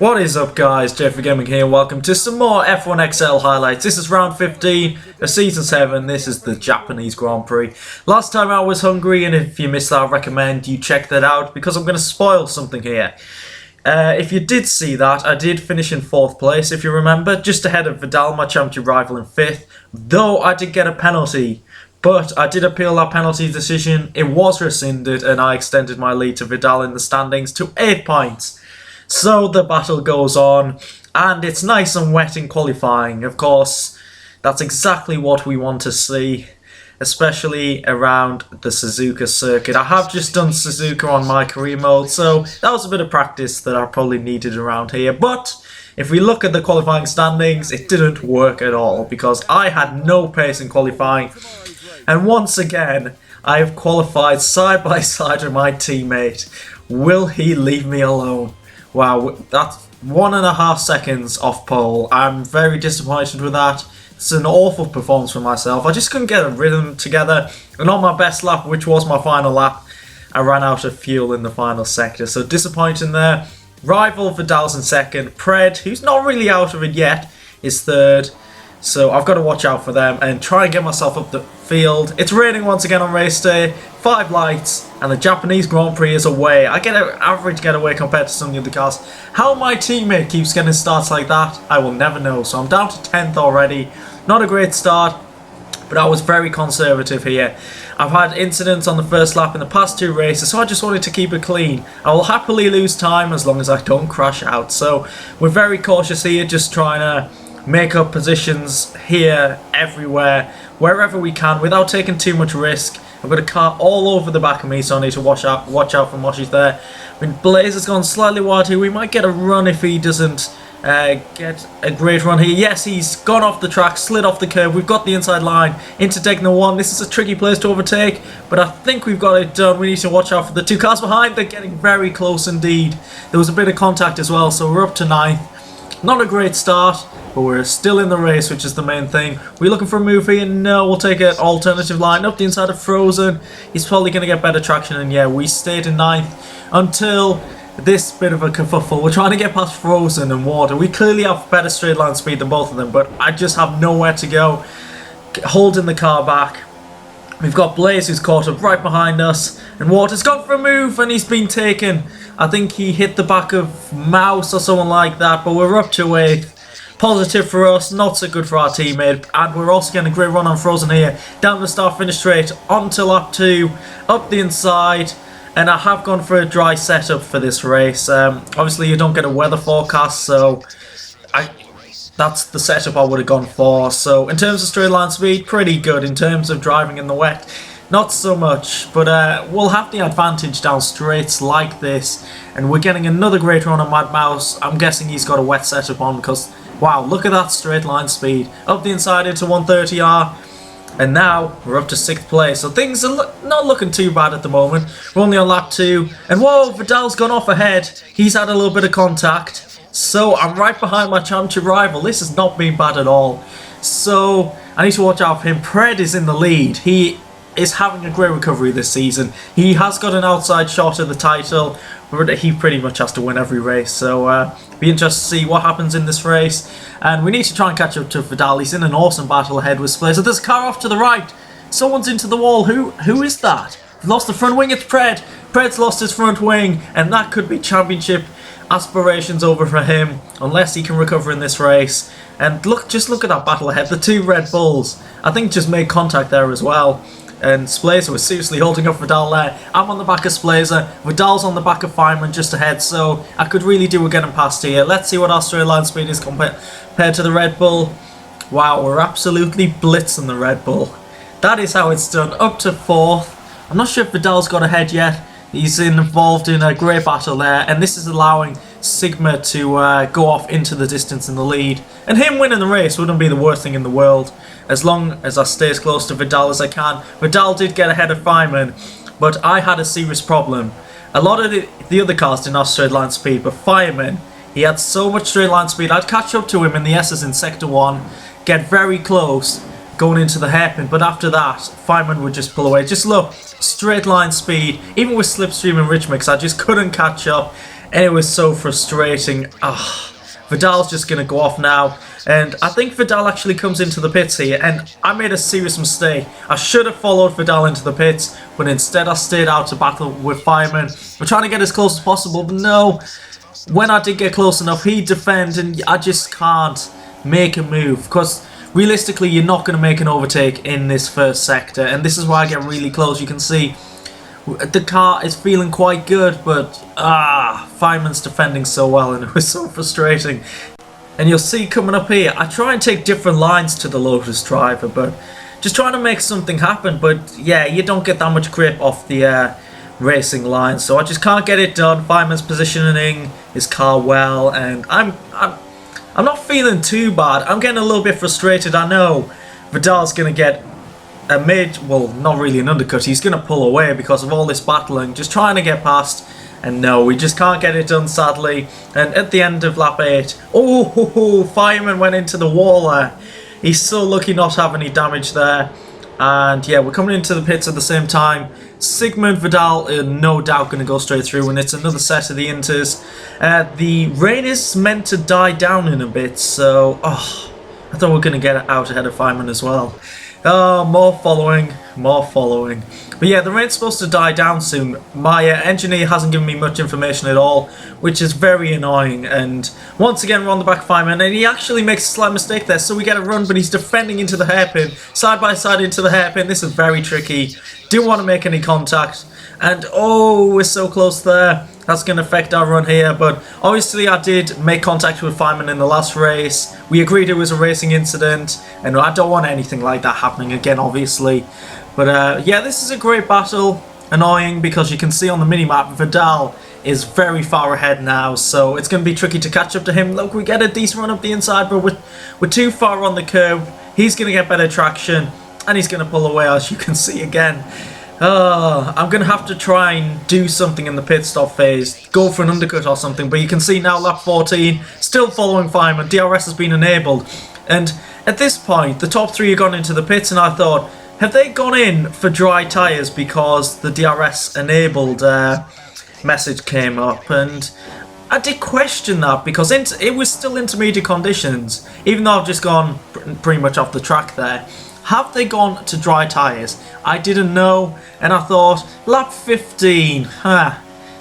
What is up, guys? JayFerGaming here. Welcome to some more F1XL highlights. This is round 15 of season 7. This is the Japanese Grand Prix. Last time I was hungry, and if you missed that, I recommend you check that out because I'm going to spoil something here. If you did see that, I did finish in 4th place, if you remember, just ahead of Vidal, my championship rival, in 5th, though I did get a penalty. But I did appeal that penalty decision. It was rescinded, and I extended my lead to Vidal in the standings to 8 points. So the battle goes on, and it's nice and wet in qualifying. Of course, that's exactly what we want to see, especially around the Suzuka circuit. I have just done Suzuka on my career mode, so that was a bit of practice that I probably needed around here. But if we look at the qualifying standings, it didn't work at all because I had no pace in qualifying. And once again, I have qualified side by side with my teammate. Will he leave me alone? Wow, that's 1.5 seconds off pole. I'm very disappointed with that. It's an awful performance for myself. I just couldn't get a rhythm together. And on my best lap, which was my final lap, I ran out of fuel in the final sector. So disappointing there. Rival Vidal's in 2nd. Pred, who's not really out of it yet, is 3rd. So I've got to watch out for them and try and get myself up the field. It's raining once again on race day, 5 lights, and the Japanese Grand Prix is away. I get an average getaway compared to some of the other cars. How my teammate keeps getting starts like that, I will never know. So I'm down to 10th already. Not a great start, but I was very conservative here. I've had incidents on the first lap in the past 2 races, so I just wanted to keep it clean. I will happily lose time as long as I don't crash out. So we're very cautious here, just trying to make up positions here, everywhere, wherever we can without taking too much risk. I've got a car all over the back of me, so I need to watch out for Moshi's there. I mean, Blaze has gone slightly wide here. We might get a run if he doesn't get a great run here. Yes, he's gone off the track, slid off the curb. We've got the inside line into Degna 1. This is a tricky place to overtake, but I think we've got it done. We need to watch out for the 2 cars behind. They're getting very close indeed. There was a bit of contact as well, so we're up to 9th. Not a great start, but we're still in the race, which is the main thing. We're looking for a move here. No, we'll take an alternative line up the inside of Frozen. He's probably going to get better traction, and yeah, we stayed in 9th until this bit of a kerfuffle. We're trying to get past Frozen and Water. We clearly have better straight line speed than both of them, but I just have nowhere to go. Holding the car back. We've got Blaze who's caught up right behind us, and Water's gone for a move and he's been taken. I think he hit the back of Mouse or someone like that, but we're up to 8th. Positive for us, not so good for our teammate, and we're also getting a great run on Frozen here. Down the start, finish straight, onto lap 2, up the inside, and I have gone for a dry setup for this race. Obviously you don't get a weather forecast, so that's the setup I would have gone for. So in terms of straight line speed, pretty good. In terms of driving in the wet, not so much, but we'll have the advantage down straights like this, and we're getting another great run on Mad Mouse. I'm guessing he's got a wet setup on because, wow, look at that straight line speed. Up the inside into 130R, and now we're up to 6th place. So things are not looking too bad at the moment. We're only on lap 2, and whoa, Vidal's gone off ahead. He's had a little bit of contact. So I'm right behind my championship rival. This has not been bad at all. So I need to watch out for him. Pred is in the lead. He is having a great recovery this season. He has got an outside shot at the title, but he pretty much has to win every race. So be interested to see what happens in this race. And we need to try and catch up to Vidal. He's in an awesome battle ahead with Splazer. There's a car off to the right. Someone's into the wall. Who is that? Lost the front wing. It's Pred. Pred's lost his front wing, and that could be championship aspirations over for him unless he can recover in this race. And just look at that battle ahead. The 2 Red Bulls, I think, just made contact there as well. And Splazer was seriously holding up Vidal there. I'm on the back of Splazer. Vidal's on the back of Feynman just ahead, so I could really do with getting past here. Let's see what our straight line speed is compared to the Red Bull. Wow, we're absolutely blitzing the Red Bull. That is how it's done. Up to 4th. I'm not sure if Vidal's got ahead yet. He's involved in a great battle there, and this is allowing Sigma to go off into the distance in the lead. And him winning the race wouldn't be the worst thing in the world, as long as I stay as close to Vidal as I can. Vidal did get ahead of Feynman, but I had a serious problem. A lot of the other cars didn't have straight line speed, but Feynman, he had so much straight line speed. I'd catch up to him in the S's in Sector 1, get very close, going into the hairpin, but after that, Feynman would just pull away. Just look, straight line speed, even with Slipstream and Rich Mix, I just couldn't catch up. and it was so frustrating. Vidal's just going to go off now, and I think Vidal actually comes into the pits here, and I made a serious mistake. I should have followed Vidal into the pits, but instead I stayed out to battle with Fireman. We're trying to get as close as possible, but no, when I did get close enough, he'd defend, and I just can't make a move, because realistically you're not going to make an overtake in this first sector, and this is why I get really close. You can see the car is feeling quite good, but Fireman's defending so well, and it was so frustrating. And you'll see coming up here, I try and take different lines to the Lotus driver, but just trying to make something happen. But yeah, you don't get that much grip off the racing line, so I just can't get it done. Fireman's positioning his car well, and I'm not feeling too bad. I'm getting a little bit frustrated. I know Vidal's going to get a well, not really an undercut. He's going to pull away because of all this battling, just trying to get past. And no, we just can't get it done, sadly. And at the end of lap 8, Fireman went into the wall there. He's so lucky not to have any damage there. And yeah, we're coming into the pits at the same time. Sigma and Vidal are no doubt going to go straight through, and it's another set of the Inters. The rain is meant to die down in a bit, so I thought we were going to get out ahead of Fireman as well. Oh, more following. But yeah, the rain's supposed to die down soon. My engineer hasn't given me much information at all, which is very annoying. And once again, we're on the back of Fireman, and he actually makes a slight mistake there, so we get a run, but he's defending into the hairpin, side by side into the hairpin. This is very tricky. Didn't want to make any contact, and we're so close there. That's going to affect our run here, but obviously I did make contact with Fireman in the last race. We agreed it was a racing incident, and I don't want anything like that happening again, obviously. But yeah, this is a great battle. Annoying because you can see on the minimap Vidal is very far ahead now, so it's going to be tricky to catch up to him. Look, we get a decent run up the inside, but we're too far on the curb. He's going to get better traction, and he's going to pull away, as you can see again. I'm going to have to try and do something in the pit stop phase, go for an undercut or something, but you can see now lap 14, still following Fireman. DRS has been enabled, and at this point the top 3 have gone into the pits, and I thought, have they gone in for dry tyres because the DRS enabled message came up? And I did question that, because it was still intermediate conditions, even though I've just gone pretty much off the track there. Have they gone to dry tyres? I didn't know, and I thought, lap 15,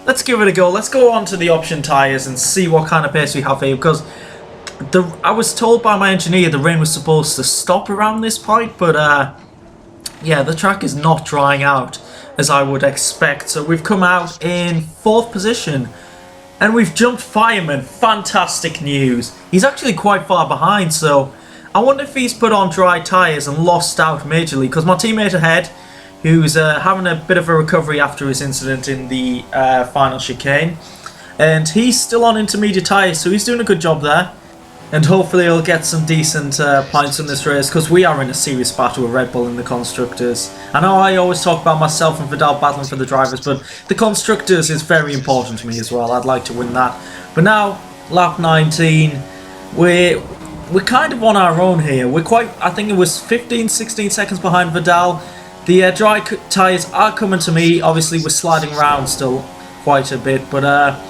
let's give it a go. Let's go on to the option tyres and see what kind of pace we have here, because I was told by my engineer the rain was supposed to stop around this point, but yeah, the track is not drying out as I would expect. So we've come out in 4th position, and we've jumped Fireman. Fantastic news. He's actually quite far behind, so I wonder if he's put on dry tyres and lost out majorly, because my teammate ahead, who's having a bit of a recovery after his incident in the final chicane, and he's still on intermediate tyres, so he's doing a good job there. And hopefully he'll get some decent points in this race, because we are in a serious battle with Red Bull and the Constructors. I know I always talk about myself and Vidal battling for the drivers, but the Constructors is very important to me as well. I'd like to win that. But now, lap 19, we're kind of on our own here. We're quite, I think it was 15, 16 seconds behind Vidal. The dry tyres are coming to me. Obviously we're sliding around still quite a bit, but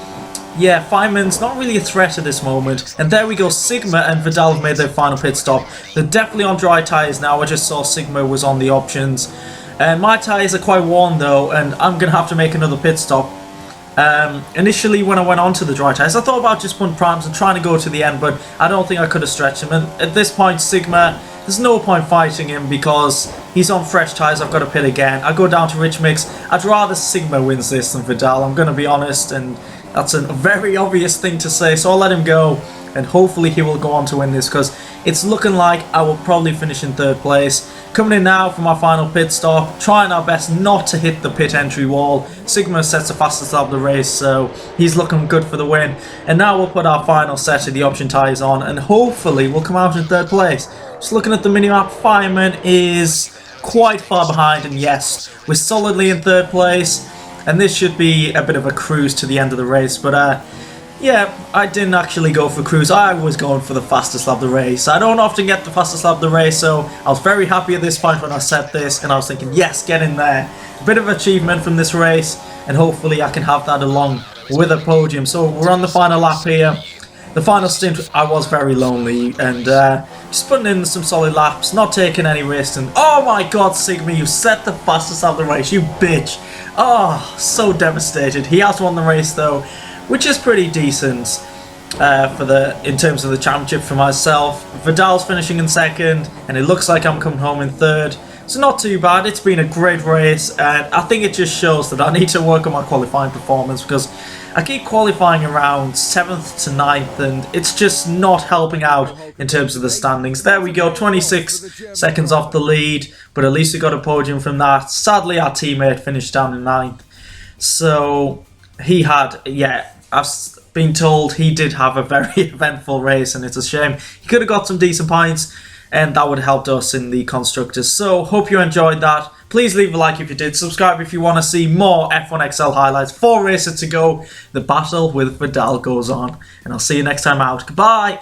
yeah, Fireman's not really a threat at this moment. And there we go, Sigma and Vidal have made their final pit stop. They're definitely on dry tyres now. I just saw Sigma was on the options. And my tyres are quite worn though, and I'm going to have to make another pit stop. Initially when I went onto the dry tyres, I thought about just putting primes and trying to go to the end, but I don't think I could have stretched him. And at this point, Sigma, there's no point fighting him because he's on fresh tyres. I've got to pit again. I go down to Rich Mix. I'd rather Sigma wins this than Vidal, I'm going to be honest, and that's a very obvious thing to say, so I'll let him go, and hopefully he will go on to win this, because it's looking like I will probably finish in 3rd place. Coming in now for my final pit stop, trying our best not to hit the pit entry wall. Sigma sets the fastest lap of the race, so he's looking good for the win. And now we'll put our final set of the option tyres on, and hopefully we'll come out in 3rd place. Just looking at the minimap, Fireman is quite far behind, and yes, we're solidly in 3rd place. And this should be a bit of a cruise to the end of the race, but yeah, I didn't actually go for cruise. I was going for the fastest lap of the race. I don't often get the fastest lap of the race, so I was very happy at this point when I set this, and I was thinking, yes, get in there. A bit of achievement from this race, and hopefully I can have that along with a podium. So we're on the final lap here. The final stint, I was very lonely and just putting in some solid laps, not taking any risks. And oh my god, Sigma, you set the fastest out of the race, you bitch. Oh, so devastated. He has won the race though, which is pretty decent in terms of the championship for myself. Vidal's finishing in second, and it looks like I'm coming home in third. So not too bad. It's been a great race, and I think it just shows that I need to work on my qualifying performance because I keep qualifying around 7th to 9th, and it's just not helping out in terms of the standings. There we go, 26 seconds off the lead, but at least we got a podium from that. Sadly, our teammate finished down in 9th. So he had, I've been told he did have a very eventful race, and it's a shame. He could have got some decent points, and that would have helped us in the constructors. So hope you enjoyed that. Please leave a like if you did. Subscribe if you want to see more F1XL highlights. 4 races to go. The battle with Vidal goes on. And I'll see you next time out. Goodbye.